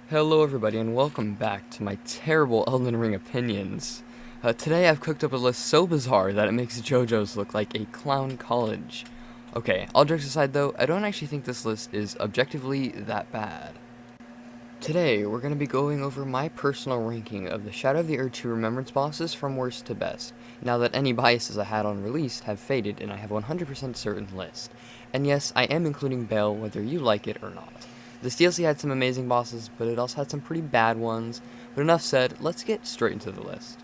Hello everybody and welcome back to my terrible Elden Ring opinions. Today I've cooked up a list so bizarre that it makes JoJo's look like a clown college. Okay, all jokes aside though, I don't actually think this list is objectively that bad. Today we're going to be going over my personal ranking of the Shadow of the Erdtree Remembrance bosses from worst to best, now that any biases I had on release have faded and I have a 100% certain list. And yes, I am including Bayle whether you like it or not. This DLC had some amazing bosses, but it also had some pretty bad ones. But enough said, let's get straight into the list.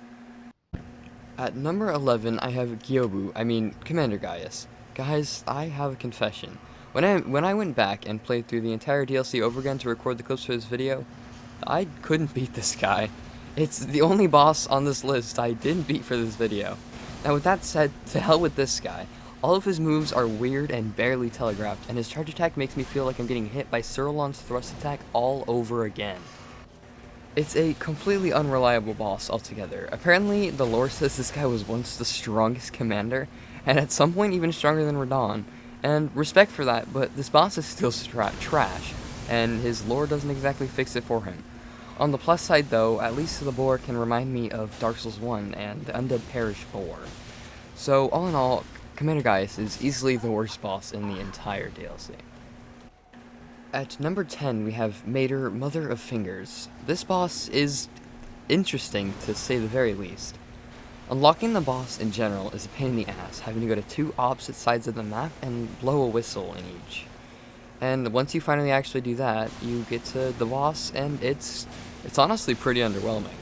At number 11, I have Commander Gaius. Guys, I have a confession. When I went back and played through the entire DLC over again to record the clips for this video, I couldn't beat this guy. It's the only boss on this list I didn't beat for this video. Now with that said, to hell with this guy. All of his moves are weird and barely telegraphed, and his charge attack makes me feel like I'm getting hit by Sirlon's thrust attack all over again. It's a completely unreliable boss altogether. Apparently, the lore says this guy was once the strongest commander, and at some point even stronger than Radahn. And respect for that, but this boss is still trash, and his lore doesn't exactly fix it for him. On the plus side though, at least the boar can remind me of Dark Souls 1 and the Undead Parish boar. So all in all, Commander Gaius is easily the worst boss in the entire DLC. At number 10, we have Metyr, Mother of Fingers. This boss is interesting, to say the very least. Unlocking the boss in general is a pain in the ass, having to go to two opposite sides of the map and blow a whistle in each. And once you finally actually do that, you get to the boss, and it's honestly pretty underwhelming.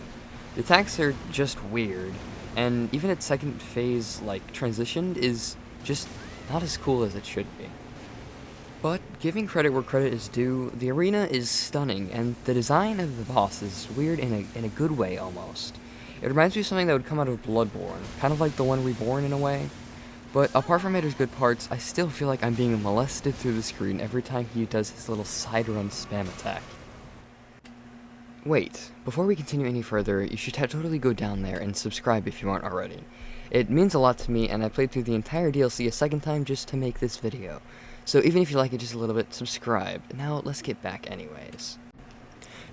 The attacks are just weird, and even its second phase, transition, is just not as cool as it should be. But, giving credit where credit is due, the arena is stunning, and the design of the boss is weird in a good way, almost. It reminds me of something that would come out of Bloodborne, kind of like the one Reborn in a way. But apart from Metyr's good parts, I still feel like I'm being molested through the screen every time he does his little side run spam attack. Wait, before we continue any further, you should totally go down there and subscribe if you aren't already. It means a lot to me, and I played through the entire DLC a second time just to make this video. So even if you like it just a little bit, subscribe. Now, let's get back anyways.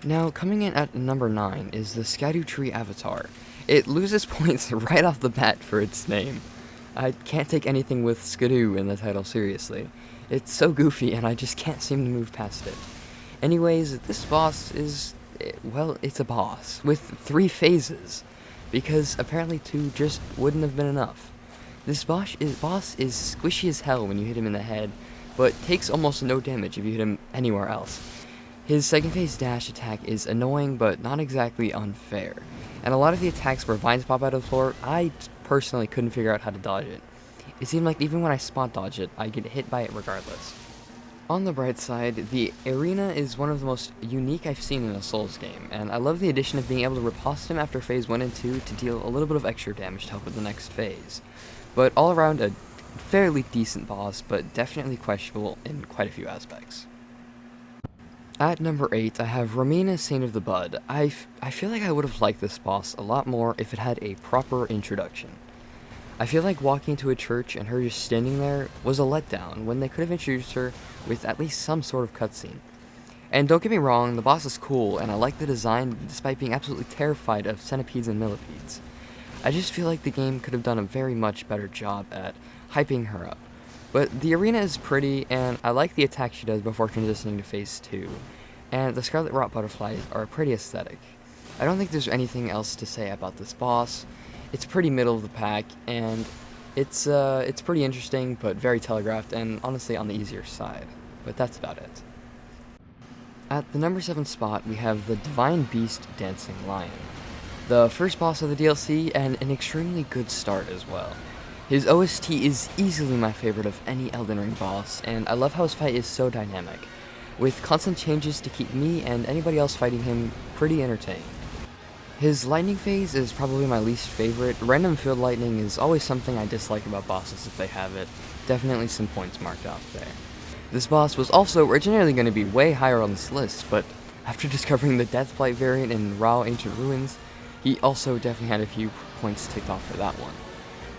Now, coming in at number 9 is the Scadutree Avatar. It loses points right off the bat for its name. I can't take anything with Skadoo in the title seriously. It's so goofy, and I just can't seem to move past it. Anyways, this boss is, well, it's a boss, with 3 phases, because apparently 2 just wouldn't have been enough. This boss is squishy as hell when you hit him in the head, but takes almost no damage if you hit him anywhere else. His second phase dash attack is annoying, but not exactly unfair, and a lot of the attacks where vines pop out of the floor, I personally couldn't figure out how to dodge it. It seemed like even when I spot dodge it, I get hit by it regardless. On the bright side, the arena is one of the most unique I've seen in a Souls game, and I love the addition of being able to riposte him after phase 1 and 2 to deal a little bit of extra damage to help with the next phase. But all around, a fairly decent boss, but definitely questionable in quite a few aspects. At number 8, I have Romina, Saint of the Bud. I feel like I would have liked this boss a lot more if it had a proper introduction. I feel like walking into a church and her just standing there was a letdown when they could have introduced her with at least some sort of cutscene. And don't get me wrong, the boss is cool, and I like the design despite being absolutely terrified of centipedes and millipedes. I just feel like the game could have done a very much better job at hyping her up. But the arena is pretty, and I like the attack she does before transitioning to phase 2, and the Scarlet Rot Butterflies are pretty aesthetic. I don't think there's anything else to say about this boss. It's pretty middle of the pack, and it's pretty interesting, but very telegraphed, and honestly on the easier side. But that's about it. At the number 7 spot, we have the Divine Beast Dancing Lion. The first boss of the DLC, and an extremely good start as well. His OST is easily my favorite of any Elden Ring boss, and I love how his fight is so dynamic, with constant changes to keep me and anybody else fighting him pretty entertained. His lightning phase is probably my least favorite. Random field lightning is always something I dislike about bosses if they have it. Definitely some points marked off there. This boss was also originally going to be way higher on this list, but after discovering the Deathblight variant in Rao Ancient Ruins, he also definitely had a few points ticked off for that one.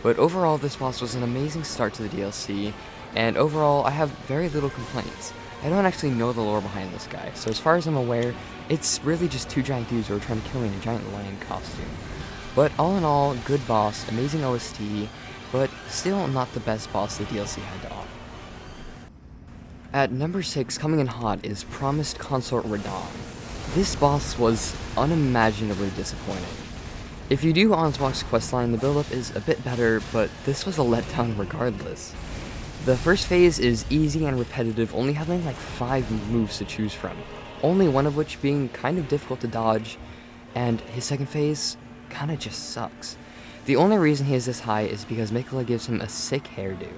But overall, this boss was an amazing start to the DLC, and overall, I have very little complaints. I don't actually know the lore behind this guy, so as far as I'm aware, It's really just two giant dudes who are trying to kill me in a giant lion costume. But all in all, good boss, amazing OST, but still not the best boss the DLC had to offer. At number 6, coming in hot, is promised Consort Radahn. This boss was unimaginably disappointing. If you do Onswalk's questline, the build-up is a bit better, but this was a letdown regardless. The first phase is easy and repetitive, only having like 5 moves to choose from, only one of which being kind of difficult to dodge, and his second phase kinda just sucks. The only reason he is this high is because Miquella gives him a sick hairdo.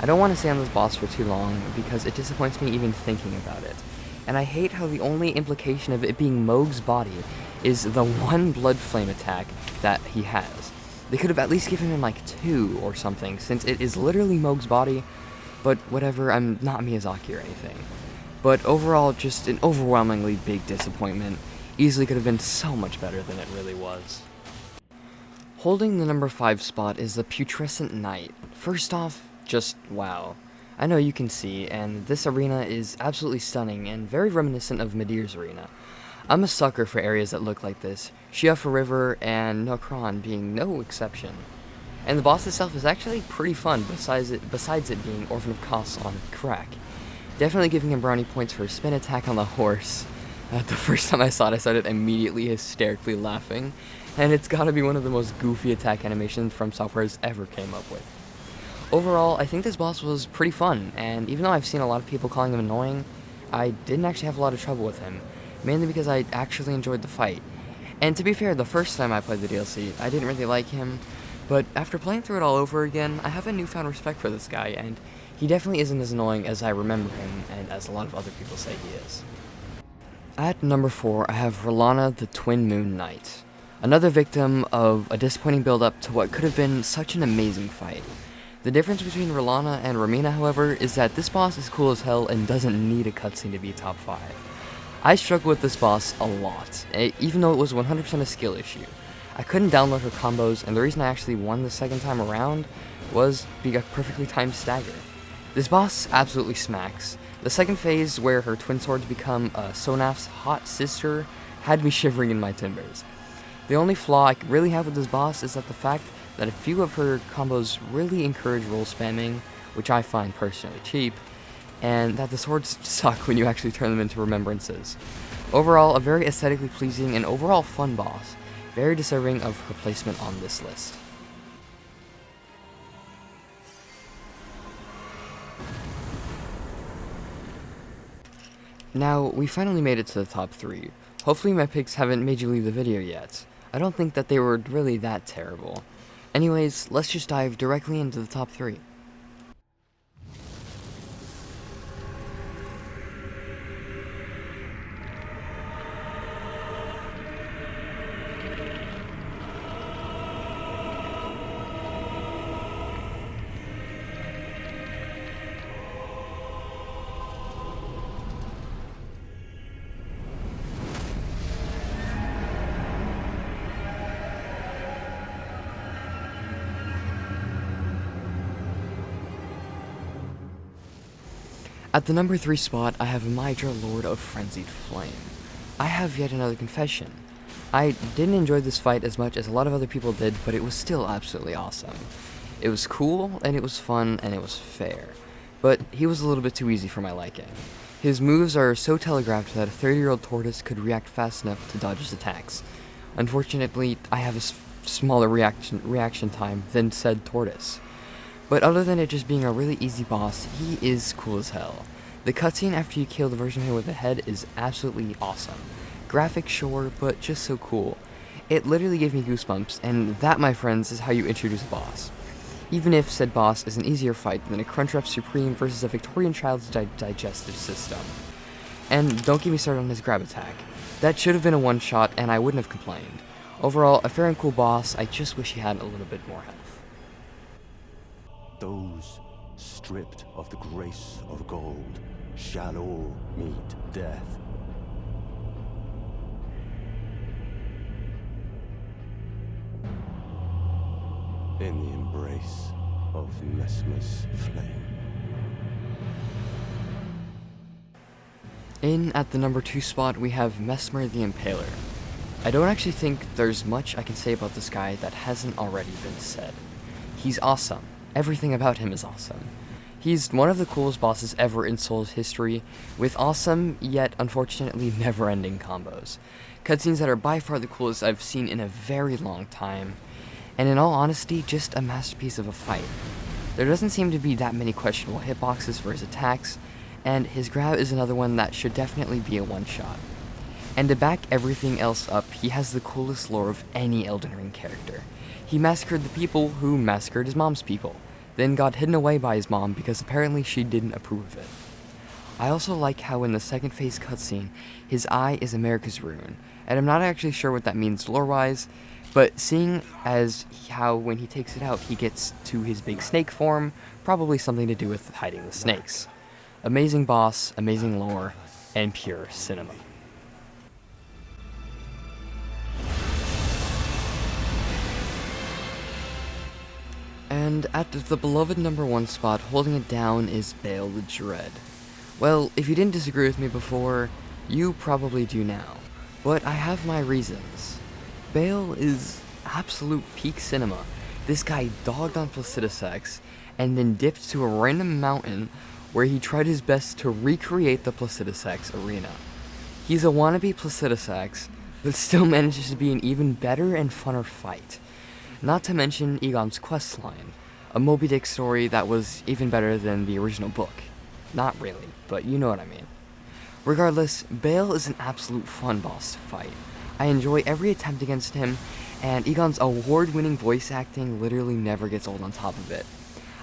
I don't want to stay on this boss for too long, because it disappoints me even thinking about it. And I hate how the only implication of it being Mohg's body is the one blood flame attack that he has. They could have at least given him like 2 or something, since it is literally Mohg's body, but whatever, I'm not Miyazaki or anything. But overall, just an overwhelmingly big disappointment. Easily could have been so much better than it really was. Holding the number 5 spot is the Putrescent Knight. First off, just wow. I know you can see, and this arena is absolutely stunning and very reminiscent of Metyr's arena. I'm a sucker for areas that look like this, Shiafa River and Nokron being no exception. And the boss itself is actually pretty fun, besides it being Orphan of Kos on crack. Definitely giving him brownie points for a spin attack on the horse. The first time I saw it, I started immediately hysterically laughing, and it's gotta be one of the most goofy attack animations From Software's ever came up with. Overall, I think this boss was pretty fun, and even though I've seen a lot of people calling him annoying, I didn't actually have a lot of trouble with him, mainly because I actually enjoyed the fight. And to be fair, the first time I played the DLC, I didn't really like him, but after playing through it all over again, I have a newfound respect for this guy, and he definitely isn't as annoying as I remember him, and as a lot of other people say he is. At number 4, I have Rellana the Twin Moon Knight. Another victim of a disappointing build-up to what could have been such an amazing fight. The difference between Rellana and Romina, however, is that this boss is cool as hell and doesn't need a cutscene to be top 5. I struggled with this boss a lot, even though it was 100% a skill issue. I couldn't download her combos, and the reason I actually won the second time around was a perfectly timed stagger. This boss absolutely smacks. The second phase, where her twin swords become Sonaf's hot sister, had me shivering in my timbers. The only flaw I really have with this boss is that the fact that a few of her combos really encourage roll spamming, which I find personally cheap, and that the swords suck when you actually turn them into remembrances. Overall, a very aesthetically pleasing and overall fun boss, very deserving of her placement on this list. Now, we finally made it to the top 3. Hopefully my picks haven't made you leave the video yet. I don't think that they were really that terrible. Anyways, let's just dive directly into the top 3. At the number 3 spot, I have Midra, Lord of Frenzied Flame. I have yet another confession. I didn't enjoy this fight as much as a lot of other people did, but it was still absolutely awesome. It was cool, and it was fun, and it was fair. But he was a little bit too easy for my liking. His moves are so telegraphed that a 30-year-old tortoise could react fast enough to dodge his attacks. Unfortunately, I have a smaller reaction time than said tortoise. But other than it just being a really easy boss, he is cool as hell. The cutscene after you kill the version of him with the head is absolutely awesome. Graphic, sure, but just so cool. It literally gave me goosebumps, and that, my friends, is how you introduce a boss. Even if said boss is an easier fight than a Crunchwrap Supreme versus a Victorian child's digestive system. And don't get me started on his grab attack. That should have been a one-shot, and I wouldn't have complained. Overall, a fair and cool boss. I just wish he had a little bit more health. Those stripped of the grace of gold shall all meet death. In the embrace of Messmer's flame. In at the number 2 spot, we have Messmer the Impaler. I don't actually think there's much I can say about this guy that hasn't already been said. He's awesome. Everything about him is awesome. He's one of the coolest bosses ever in Souls history, with awesome, yet unfortunately never-ending combos. Cutscenes that are by far the coolest I've seen in a very long time, and in all honesty, just a masterpiece of a fight. There doesn't seem to be that many questionable hitboxes for his attacks, and his grab is another one that should definitely be a one-shot. And to back everything else up, he has the coolest lore of any Elden Ring character. He massacred the people who massacred his mom's people, then got hidden away by his mom because apparently she didn't approve of it. I also like how in the second phase cutscene, his eye is America's rune, and I'm not actually sure what that means lore-wise, but seeing as how when he takes it out he gets to his big snake form, probably something to do with hiding the snakes. Amazing boss, amazing lore, and pure cinema. And at the beloved number 1 spot, holding it down, is Bayle the Dread. Well, if you didn't disagree with me before, you probably do now. But I have my reasons. Bayle is absolute peak cinema. This guy dogged on Placidusax, and then dipped to a random mountain where he tried his best to recreate the Placidusax arena. He's a wannabe Placidusax, but still manages to be an even better and funner fight. Not to mention Egon's questline, a Moby Dick story that was even better than the original book. Not really, but you know what I mean. Regardless, Bayle is an absolute fun boss to fight. I enjoy every attempt against him, and Egon's award-winning voice acting literally never gets old on top of it.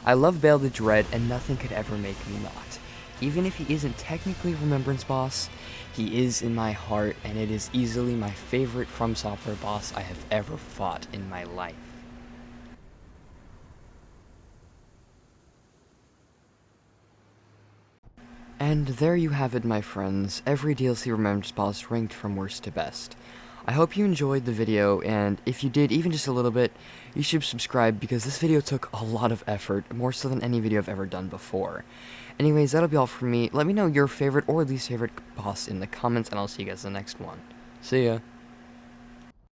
I love Bayle the Dread, and nothing could ever make me not. Even if he isn't technically Remembrance boss, he is in my heart, and it is easily my favorite From Software boss I have ever fought in my life. And there you have it, my friends, every DLC Remembrance boss ranked from worst to best. I hope you enjoyed the video, and if you did even just a little bit, you should subscribe because this video took a lot of effort, more so than any video I've ever done before. Anyways, that'll be all from me. Let me know your favorite or least favorite boss in the comments, and I'll see you guys in the next one. See ya!